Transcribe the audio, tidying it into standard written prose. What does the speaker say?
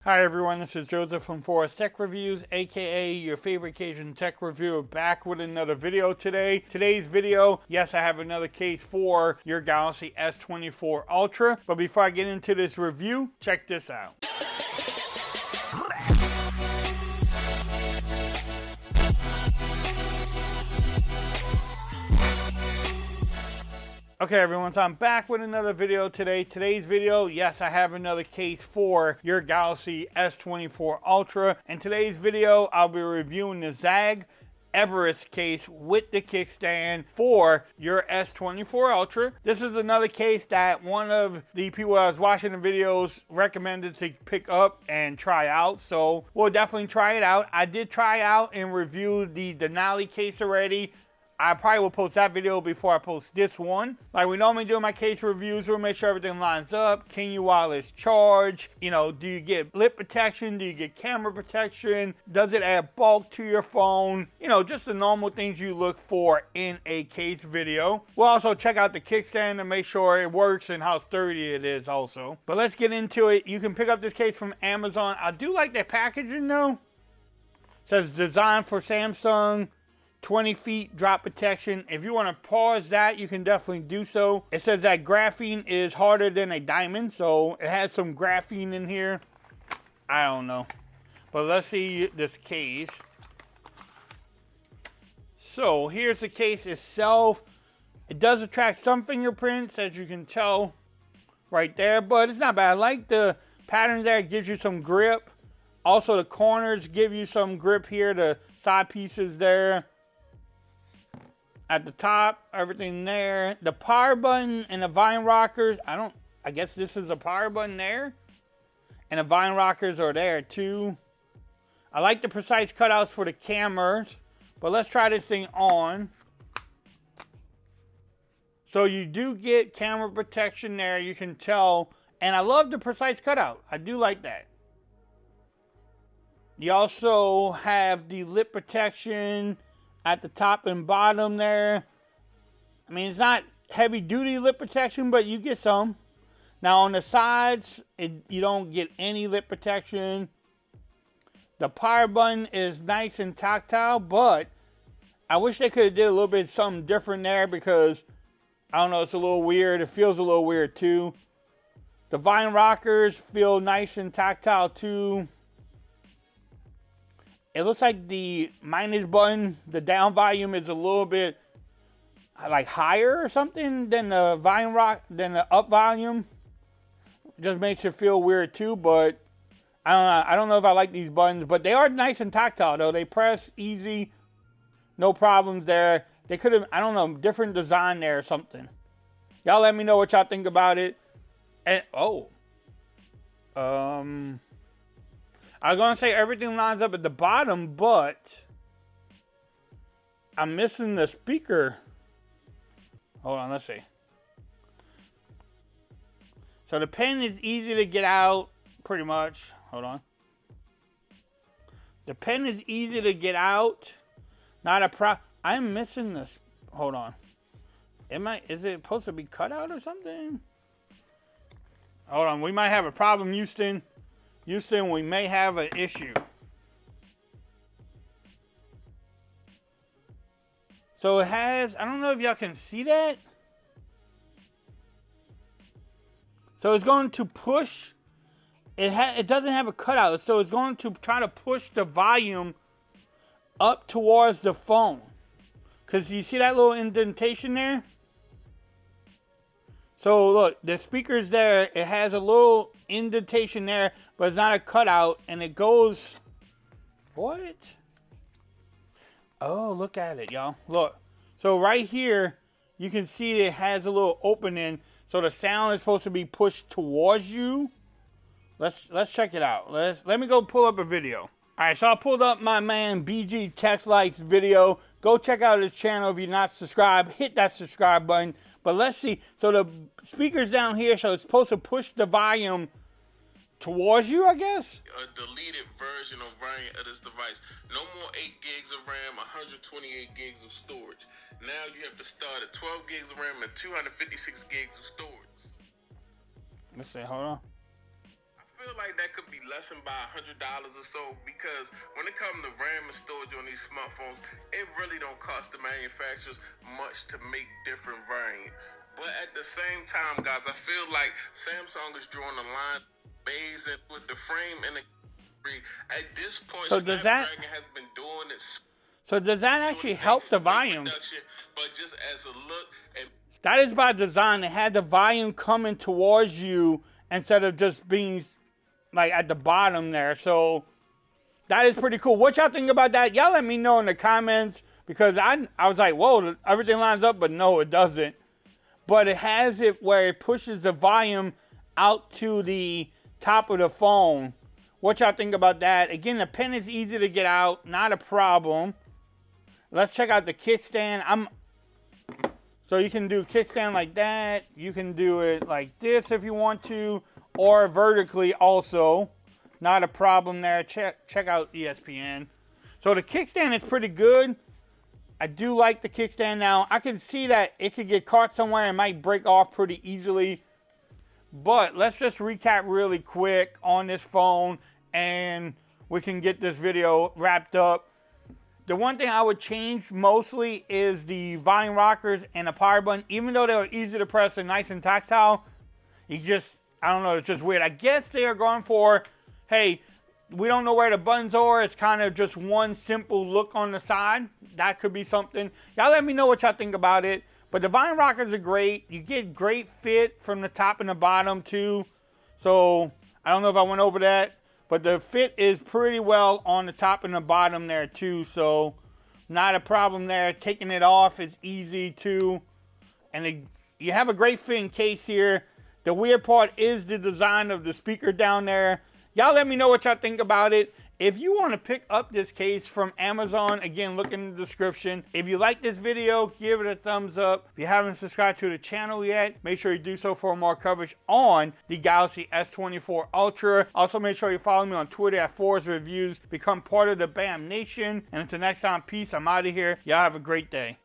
Hi everyone, this is Joseph from Forest Tech Reviews, aka your favorite Cajun tech reviewer, back with another video today. Today's video, yes, I have another case for your Galaxy S24 Ultra. But before I get into this review, check this out. Okay everyone, so I'm back with another video today. Today's video, yes, I have another case for your Galaxy S24 Ultra. In today's video, I'll be reviewing the ZAGG Everest case with the kickstand for your S24 Ultra. This is another case that one of the people I was watching the videos recommended to pick up and try out, so we'll definitely try it out. I did try out and review the Denali case already. I probably will post that video before I post this one. Like we normally do in my case reviews, we'll make sure everything lines up. Can you wireless charge? You know, do you get lip protection? Do you get camera protection? Does it add bulk to your phone? You know, just the normal things you look for in a case video. We'll also check out the kickstand to make sure it works and how sturdy it is also. But let's get into it. You can pick up this case from Amazon. I do like their packaging though. It says designed for Samsung. 20 feet drop protection. If you want to pause that, you can definitely do so. It says that graphene is harder than a diamond, so it has some graphene in here. I don't know. But let's see this case. So here's the case itself. It does attract some fingerprints, as you can tell right there, but it's not bad. I like the patterns there. It gives you some grip. Also, the corners give you some grip here. The side pieces there. At the top, everything there. The power button and the vine rockers, I guess this is a power button there. And the vine rockers are there too. I like the precise cutouts for the cameras, but let's try this thing on. So you do get camera protection there, you can tell. And I love the precise cutout. I do like that. You also have the lip protection at the top and bottom there. I mean, it's not heavy duty lip protection, but you get some. Now on the sides, you don't get any lip protection. The power button is nice and tactile, but I wish they could have did a little bit something different there because, I don't know, it's a little weird. It feels a little weird too. The vine rockers feel nice and tactile too. It looks like the minus button, the down volume is a little bit like higher or something than the up volume. Just makes it feel weird too, but I don't know. I don't know if I like these buttons, but they are nice and tactile though. They press easy, no problems there. They could have, I don't know, different design there or something. Y'all let me know what y'all think about it. And I was going to say everything lines up at the bottom, but I'm missing the speaker. Hold on, let's see. So the pen is easy to get out, pretty much. Hold on. The pen is easy to get out. Not a problem. I'm missing this. Hold on. Is it supposed to be cut out or something? Hold on, we might have a problem, Houston. Houston, we may have an issue. So it has, I don't know if y'all can see that. So it's going to push, it doesn't have a cutout, so it's going to try to push the volume up towards the phone. Because you see that little indentation there? So look, the speaker's there. It has a little indentation there, but it's not a cutout, and it goes. What? Oh, look at it, y'all. Look. So right here, you can see it has a little opening, so the sound is supposed to be pushed towards you. Let's check it out. Let me go pull up a video. All right, so I pulled up my man BG Text Likes video. Go check out his channel if you're not subscribed. Hit that subscribe button. But let's see. So the speaker's down here, so it's supposed to push the volume towards you, I guess? A deleted version or variant of this device. No more 8 gigs of RAM, 128 gigs of storage. Now you have to start at 12 gigs of RAM and 256 gigs of storage. Let's see, hold on. I feel like that could be lessened by $100 or so, because when it comes to RAM and storage on these smartphones, it really don't cost the manufacturers much to make different variants. But at the same time, guys, I feel like Samsung is drawing a line amazing with the frame and the at this point. So does that has been doing it. So does that actually help the volume? But just as a look, and that is by design. They had the volume coming towards you instead of just being like at the bottom there. So that is pretty cool. What y'all think about that? Y'all let me know in the comments, because I was like, whoa, everything lines up, but no, it doesn't. But it has it where it pushes the volume out to the top of the phone. What y'all think about that? Again, the pen is easy to get out, not a problem. Let's check out the kickstand. So you can do kickstand like that. You can do it like this if you want to, or vertically also. Not a problem there. Check out ESPN. So the kickstand is pretty good. I do like the kickstand. Now, I can see that it could get caught somewhere and might break off pretty easily. But let's just recap really quick on this phone, and we can get this video wrapped up. The one thing I would change mostly is the volume rockers and the power button. Even though they were easy to press and nice and tactile, I don't know, it's just weird. I guess they are going for, hey, we don't know where the buttons are. It's kind of just one simple look on the side. That could be something. Y'all let me know what y'all think about it. But the volume rockers are great. You get great fit from the top and the bottom too. So I don't know if I went over that, but the fit is pretty well on the top and the bottom there too. So not a problem there. Taking it off is easy too. And you have a great fitting case here. The weird part is the design of the speaker down there. Y'all let me know what y'all think about it. If you want to pick up this case from Amazon, again, look in the description. If you like this video, give it a thumbs up. If you haven't subscribed to the channel yet, make sure you do so for more coverage on the Galaxy S24 Ultra. Also, make sure you follow me on Twitter at Forrest Reviews. Become part of the BAM Nation. And until next time, peace. I'm out of here. Y'all have a great day.